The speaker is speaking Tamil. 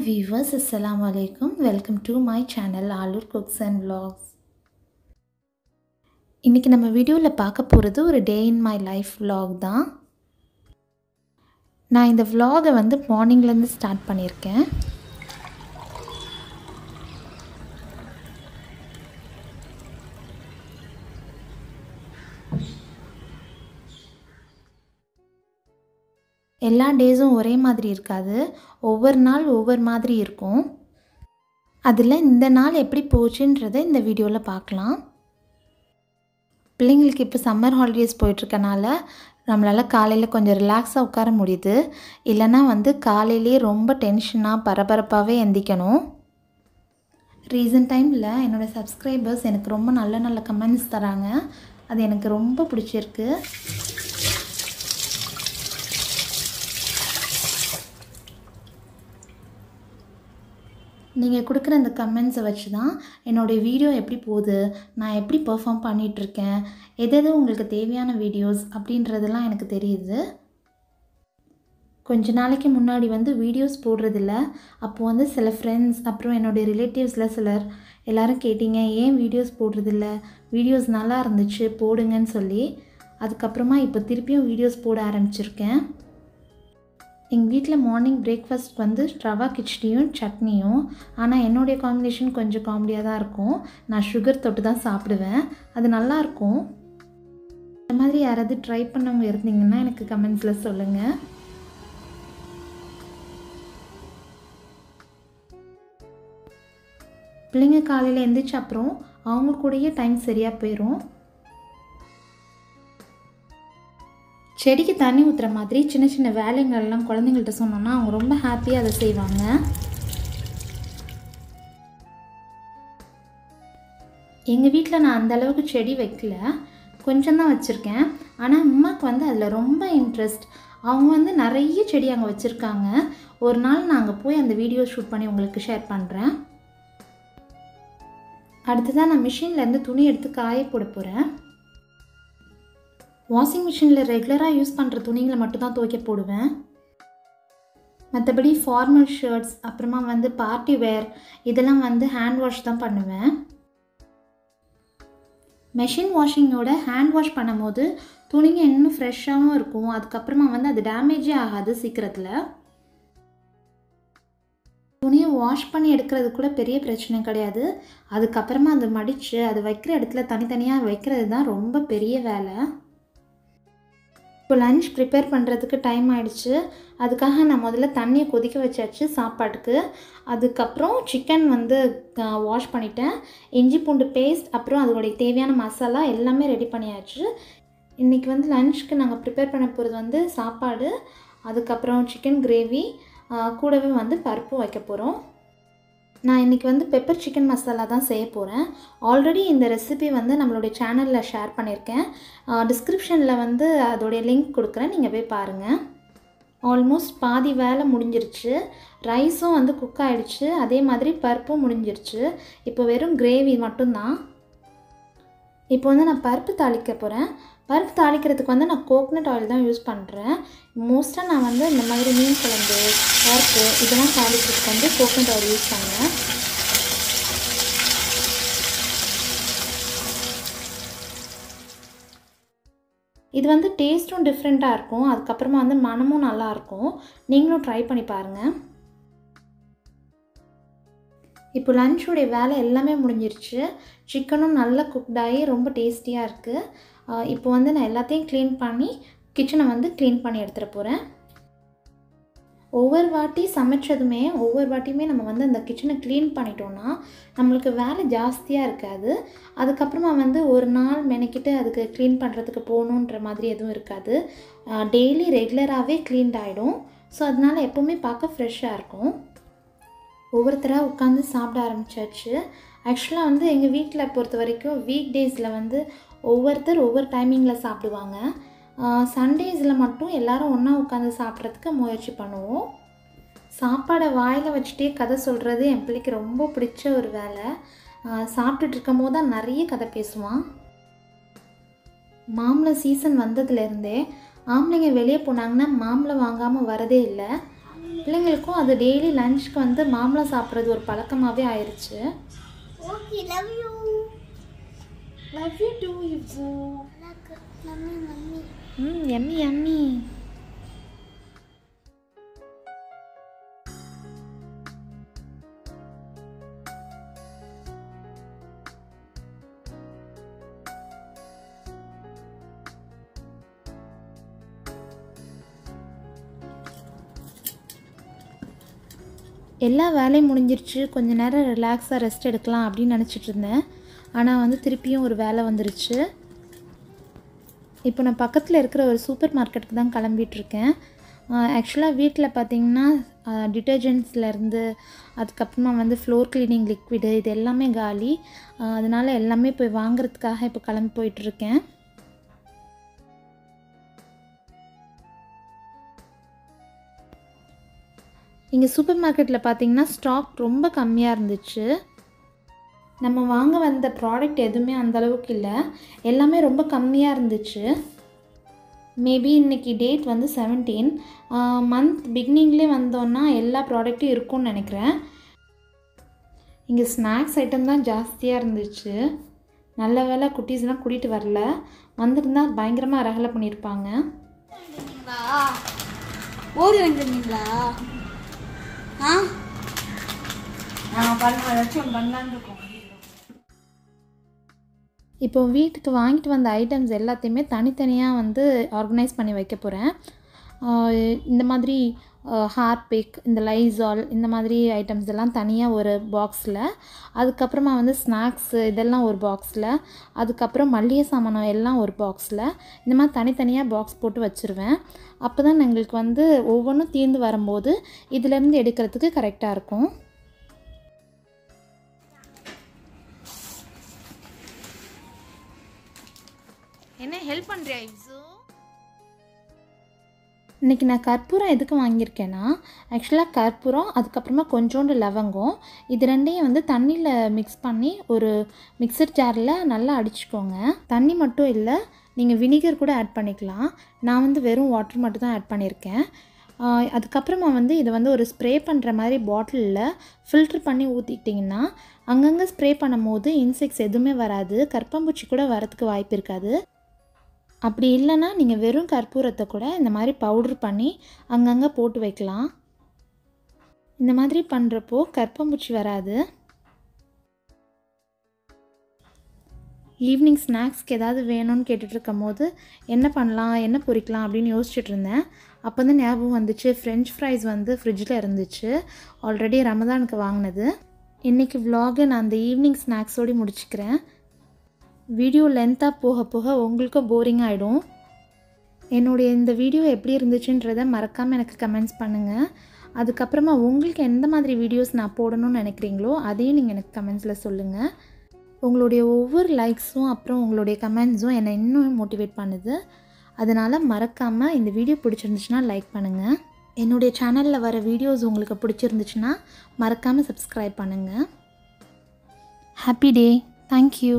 viewers, assalamu alaikum. Welcome to my channel Alur Cooks and Vlogs. இன்னைக்கு நம்ம வீடியோல பார்க்க போறது ஒரு டே இன் மை லைஃப் vlog தான். நான் இந்த vlog-ஐ வந்து மார்னிங்ல இருந்து ஸ்டார்ட் பண்ணியிருக்கேன். எல்லா டேஸும் ஒரே மாதிரி இருக்காது. ஒவ்வொரு நாள் ஒவ்வொரு மாதிரி இருக்கும். அதில் இந்த நாள் எப்படி போச்சுன்றதை இந்த வீடியோவில் பார்க்கலாம். பிள்ளைங்களுக்கு இப்போ சம்மர் ஹாலிடேஸ் போயிட்டுருக்கனால நம்மளால் காலையில் கொஞ்சம் ரிலாக்ஸாக உட்கார முடியுது. இல்லைனா வந்து காலையிலே ரொம்ப டென்ஷனாக பரபரப்பாகவே எந்திக்கணும். ரீசன்ட் டைமில் என்னோடய சப்ஸ்கிரைபர்ஸ் எனக்கு ரொம்ப நல்ல நல்ல கமெண்ட்ஸ் தராங்க. அது எனக்கு ரொம்ப பிடிச்சிருக்கு. நீங்கள் கொடுக்குற அந்த கமெண்ட்ஸை வச்சு தான் என்னோடய வீடியோ எப்படி போகுது, நான் எப்படி பெர்ஃபார்ம் பண்ணிகிட்ருக்கேன், எது உங்களுக்கு தேவையான வீடியோஸ் அப்படின்றதெல்லாம் எனக்கு தெரியுது. கொஞ்ச நாளைக்கு முன்னாடி வந்து வீடியோஸ் போடுறதில்ல. அப்போது வந்து சில ஃப்ரெண்ட்ஸ் அப்புறம் என்னுடைய ரிலேட்டிவ்ஸில் சிலர் எல்லோரும் கேட்டிங்க, ஏன் வீடியோஸ் போடுறதில்ல, வீடியோஸ் நல்லா இருந்துச்சு போடுங்கன்னு சொல்லி. அதுக்கப்புறமா இப்போ திருப்பியும் வீடியோஸ் போட ஆரம்பிச்சிருக்கேன். எங்கள் வீட்டில் மார்னிங் பிரேக்ஃபாஸ்ட் வந்து ரவா கிச்சடியும் சட்னியும். ஆனால் என்னுடைய காம்பினேஷன் கொஞ்சம் காமெடியாக தான் இருக்கும். நான் சுகர் தொட்டு தான் சாப்பிடுவேன். அது நல்லாயிருக்கும். இந்த மாதிரி யாராவது ட்ரை பண்ணவங்க இருந்தீங்கன்னா எனக்கு கமெண்ட்ஸில் சொல்லுங்கள். பிள்ளைங்க காலையில் எழுந்திரிச்ச அப்புறம் அவங்க கூடயே டைம் சரியாக போயிடும். செடிக்கு தண்ணி ஊற்றுற மாதிரி சின்ன சின்ன வேலைங்கள்லாம் குழந்தைங்கள்ட்ட சொன்னோன்னா அவங்க ரொம்ப ஹாப்பியாக அதை செய்வாங்க. எங்கள் வீட்டில் நான் அந்தளவுக்கு செடி வைக்கல, கொஞ்சம் தான் வச்சுருக்கேன். ஆனால் அம்மாவுக்கு வந்து அதில் ரொம்ப இன்ட்ரெஸ்ட். அவங்க வந்து நிறைய செடி அங்கே வச்சுருக்காங்க. ஒரு நாள் நான் அங்கே போய் அந்த வீடியோ ஷூட் பண்ணி உங்களுக்கு ஷேர் பண்ணுறேன். அடுத்ததான் நான் மிஷின்லேருந்து துணி எடுத்து காய போட போகிறேன். வாஷிங் மிஷினில் ரெகுலராக யூஸ் பண்ணுற துணிங்களை மட்டும் தான் துவைக்க போடுவேன். மற்றபடி ஃபார்மல் ஷர்ட்ஸ் அப்புறமா வந்து பார்ட்டி வேர் இதெல்லாம் வந்து ஹேண்ட் வாஷ் தான் பண்ணுவேன். மெஷின் வாஷிங்கோட ஹேண்ட் வாஷ் பண்ணும் போது துணிங்க இன்னும் ஃப்ரெஷ்ஷாகவும் இருக்கும். அதுக்கப்புறமா வந்து அது டேமேஜே ஆகாது சீக்கிரத்தில். துணியை வாஷ் பண்ணி எடுக்கிறது கூட பெரிய பிரச்சனை கிடையாது. அதுக்கப்புறமா அதை மடித்து அது வைக்கிற இடத்துல தனித்தனியாக வைக்கிறது தான் ரொம்ப பெரிய வேலை. இப்போ லன்ச் ப்ரிப்பேர் பண்ணுறதுக்கு டைம் ஆகிடுச்சு. அதுக்காக நான் முதல்ல தண்ணியை கொதிக்க வச்சாச்சு சாப்பாட்டுக்கு. அதுக்கப்புறம் சிக்கன் வந்து வாஷ் பண்ணிட்டேன். இஞ்சி பூண்டு பேஸ்ட் அப்புறம் அதோடைய தேவையான மசாலா எல்லாமே ரெடி பண்ணியாச்சு. இன்றைக்கி வந்து லன்ச்சுக்கு நாங்கள் ப்ரிப்பேர் பண்ண போகிறது வந்து சாப்பாடு, அதுக்கப்புறம் சிக்கன் கிரேவி, கூடவே வந்து பருப்பும் வைக்க போகிறோம். நான் இன்றைக்கி வந்து பெப்பர் சிக்கன் மசாலா தான் செய்ய போகிறேன். ஆல்ரெடி இந்த ரெசிபி வந்து நம்மளுடைய சேனலில் ஷேர் பண்ணியிருக்கேன். டிஸ்கிரிப்ஷனில் வந்து அதோடைய லிங்க் கொடுக்குறேன், நீங்கள் போய் பாருங்கள். ஆல்மோஸ்ட் பாதி வேலை முடிஞ்சிருச்சு. ரைஸும் வந்து குக் ஆகிடுச்சு, அதே மாதிரி பருப்பும் முடிஞ்சிருச்சு. இப்போ வெறும் கிரேவி மட்டும்தான். இப்போ வந்து நான் பருப்பு தாளிக்க போகிறேன். பருப்பு தாளிக்கிறதுக்கு வந்து நான் கோகனட் ஆயில் தான் யூஸ் பண்ணுறேன். மோஸ்ட்டாக நான் வந்து இந்த மாதிரி மீன் குழம்பு, பருப்பு இதெல்லாம் தாளிக்கிறதுக்கு வந்து கோகனட் ஆயில் யூஸ் பண்ணுவேன். இது வந்து டேஸ்ட்டும் டிஃப்ரெண்ட்டாக இருக்கும். அதுக்கப்புறமா வந்து மனமும் நல்லாயிருக்கும். நீங்களும் ட்ரை பண்ணி பாருங்கள். இப்போ லன்ச்சுடைய வேலை எல்லாமே முடிஞ்சிருச்சு. சிக்கனும் நல்லா குக்டாகி ரொம்ப டேஸ்டியாக இருக்குது. இப்போ வந்து நான் எல்லாத்தையும் க்ளீன் பண்ணி கிச்சனை வந்து க்ளீன் பண்ணி எடுத்துகிட்டு போகிறேன். ஒவ்வொரு வாட்டி சமைச்சதுமே ஒவ்வொரு வாட்டியுமே நம்ம வந்து அந்த கிச்சனை க்ளீன் பண்ணிட்டோன்னா நம்மளுக்கு வேலை ஜாஸ்தியாக இருக்காது. அதுக்கப்புறமா வந்து ஒரு நாள் மெனக்கிட்டு அதுக்கு க்ளீன் பண்ணுறதுக்கு போகணுன்ற மாதிரி எதுவும் இருக்காது. டெய்லி ரெகுலராகவே க்ளீன்ட் ஆகிடும். ஸோ அதனால் எப்போவுமே பார்க்க ஃப்ரெஷ்ஷாக இருக்கும். ஒவ்வொருத்தராக உட்காந்து சாப்பிட ஆரம்பித்தாச்சு. ஆக்சுவலாக வந்து எங்கள் வீட்டில் பொறுத்த வரைக்கும் வீக் டேஸில் வந்து ஒவ்வொருத்தர் ஒவ்வொரு டைமிங்கில் சாப்பிடுவாங்க. சண்டேஸில் மட்டும் எல்லோரும் ஒன்றா உட்காந்து சாப்பிட்றதுக்கு முயற்சி பண்ணுவோம். சாப்பாடை வாயில் வச்சுட்டே கதை சொல்கிறது என் பிள்ளைக்கு ரொம்ப பிடிச்ச ஒரு வேலை. சாப்பிட்டுட்டு இருக்கும் போது தான் நிறைய கதை பேசுவான். மாம்பழம் சீசன் வந்ததுலேருந்தே ஆம்பளைங்க வெளியே போனாங்கன்னா மாம்பழம் வாங்காமல் வரதே இல்லை. பிள்ளைங்களுக்கும் அது டெய்லி லஞ்சுக்கு வந்து மாம்பழம் சாப்பிட்றது ஒரு பழக்கமாகவே ஆயிடுச்சு. Okay, love you. Love you too, Ibzu. Mummy. எம்மி எம்மி. எல்லா வேலையும் முடிஞ்சிருச்சு. கொஞ்ச நேரம் ரிலாக்ஸாக ரெஸ்ட் எடுக்கலாம் அப்படின்னு நினச்சிட்டு இருந்தேன். ஆனால் வந்து திருப்பியும் ஒரு வேலை வந்துருச்சு. இப்போ நான் பக்கத்தில் இருக்கிற ஒரு சூப்பர் மார்க்கெட்டுக்கு தான் கிளம்பிகிட்ருக்கேன். ஆக்சுவலாக வீட்டில் பார்த்திங்கன்னா டிட்டர்ஜென்ட்ஸ்லேருந்து அதுக்கப்புறமா வந்து ஃப்ளோர் க்ளீனிங் லிக்விடு இது எல்லாமே காலி. அதனால் எல்லாமே போய் வாங்குறதுக்காக இப்போ கிளம்பி போயிட்டுருக்கேன். இங்கே சூப்பர் மார்க்கெட்டில் பார்த்திங்கன்னா ஸ்டாக் ரொம்ப கம்மியாக இருந்துச்சு. நம்ம வாங்க வந்த ப்ராடக்ட் எதுவுமே அந்தளவுக்கு இல்லை, எல்லாமே ரொம்ப கம்மியாக இருந்துச்சு. மேபி இன்றைக்கி டேட் வந்து 17, மந்த் பிகினிங்லேயே வந்தோன்னா எல்லா ப்ராடக்ட்டும் இருக்கும்னு நினைக்கிறேன். இங்கே ஸ்நாக்ஸ் ஐட்டம் தான் ஜாஸ்தியாக இருந்துச்சு. நல்ல வேலை குட்டீஸ்லாம் கூட்டிகிட்டு வரல, வந்திருந்தால் பயங்கரமாக ரகலை பண்ணியிருப்பாங்க. ஓடி வந்துருந்தீங்களா? பண்ணலான்னு இருக்கோம். இப்போ வீட்டுக்கு வாங்கிட்டு வந்த ஐட்டம்ஸ் எல்லாத்தையுமே தனித்தனியாக வந்து ஆர்கனைஸ் பண்ணி வைக்க போகிறேன். இந்த மாதிரி ஹார்பிக், இந்த லைசால், இந்த மாதிரி ஐட்டம்ஸ் எல்லாம் தனியாக ஒரு பாக்ஸில், அதுக்கப்புறமா வந்து ஸ்நாக்ஸு இதெல்லாம் ஒரு பாக்ஸில், அதுக்கப்புறம் மளிகை சாமானம் எல்லாம் ஒரு பாக்ஸில், இந்த மாதிரி தனித்தனியாக பாக்ஸ் போட்டு வச்சுருவேன். அப்போ தான் எங்களுக்கு வந்து ஒவ்வொன்றும் தீர்ந்து வரும்போது இதிலேருந்து எடுக்கிறதுக்கு கரெக்டாக இருக்கும். என்ன ஹெல்ப் பண்ணுறியா இப்சு? இன்றைக்கி நான் கற்பூரம் எதுக்கு வாங்கியிருக்கேன்னா, ஆக்சுவலாக கற்பூரம் அதுக்கப்புறமா கொஞ்சோண்டு லவங்கம் இது ரெண்டையும் வந்து தண்ணியில் மிக்ஸ் பண்ணி ஒரு மிக்சர் ஜாரில் நல்லா அடிச்சுக்கோங்க. தண்ணி மட்டும் இல்லை, நீங்கள் வினிகர் கூட ஆட் பண்ணிக்கலாம். நான் வந்து வெறும் வாட்டர் மட்டும் தான் ஆட் பண்ணியிருக்கேன். அதுக்கப்புறமா வந்து இதை வந்து ஒரு ஸ்ப்ரே பண்ணுற மாதிரி பாட்டிலில் ஃபில்ட்ரு பண்ணி ஊற்றிக்கிட்டிங்கன்னா அங்கங்கே ஸ்ப்ரே பண்ணும் போது இன்செக்ட்ஸ் எதுவுமே வராது, கற்பம்பூச்சி கூட வரதுக்கு வாய்ப்பு இருக்காது. அப்படி இல்லைன்னா நீங்கள் வெறும் கற்பூரத்தை கூட இந்த மாதிரி பவுட்ரு பண்ணி அங்கங்கே போட்டு வைக்கலாம். இந்த மாதிரி பண்ணுறப்போ கற்பம்பூச்சி வராது. ஈவினிங் ஸ்நாக்ஸ்க்கு ஏதாவது வேணும்னு கேட்டுட்ருக்கும் போது என்ன பண்ணலாம், என்ன பொரிக்கலாம் அப்படின்னு யோசிச்சுட்டு இருந்தேன். அப்போ தான் ஞாபகம் வந்துச்சு, ஃப்ரெஞ்ச் ஃப்ரைஸ் வந்து ஃப்ரிட்ஜில் இருந்துச்சு, ஆல்ரெடி ரமதானுக்கு வாங்கினது. இன்றைக்கி vlog நான் அந்த ஈவினிங் ஸ்நாக்ஸோடு முடிச்சுக்கிறேன். வீடியோ லென்த்தாக போக போக உங்களுக்கும் போரிங் ஆகிடும். என்னுடைய இந்த வீடியோ எப்படி இருந்துச்சுன்றதை மறக்காமல் எனக்கு கமெண்ட்ஸ் பண்ணுங்கள். அதுக்கப்புறமா உங்களுக்கு எந்த மாதிரி வீடியோஸ் நான் போடணும்னு நினைக்கிறீங்களோ அதையும் நீங்கள் எனக்கு கமெண்ட்ஸில் சொல்லுங்கள். உங்களுடைய ஒவ்வொரு லைக்ஸும் அப்புறம் உங்களுடைய கமெண்ட்ஸும் என்னை இன்னும் மோட்டிவேட் பண்ணுது. அதனால் மறக்காமல் இந்த வீடியோ பிடிச்சிருந்துச்சுன்னா லைக் பண்ணுங்கள். என்னுடைய சேனலில் வர வீடியோஸ் உங்களுக்கு பிடிச்சிருந்துச்சுன்னா மறக்காமல் சப்ஸ்கிரைப் பண்ணுங்கள். Happy day. தேங்க்யூ.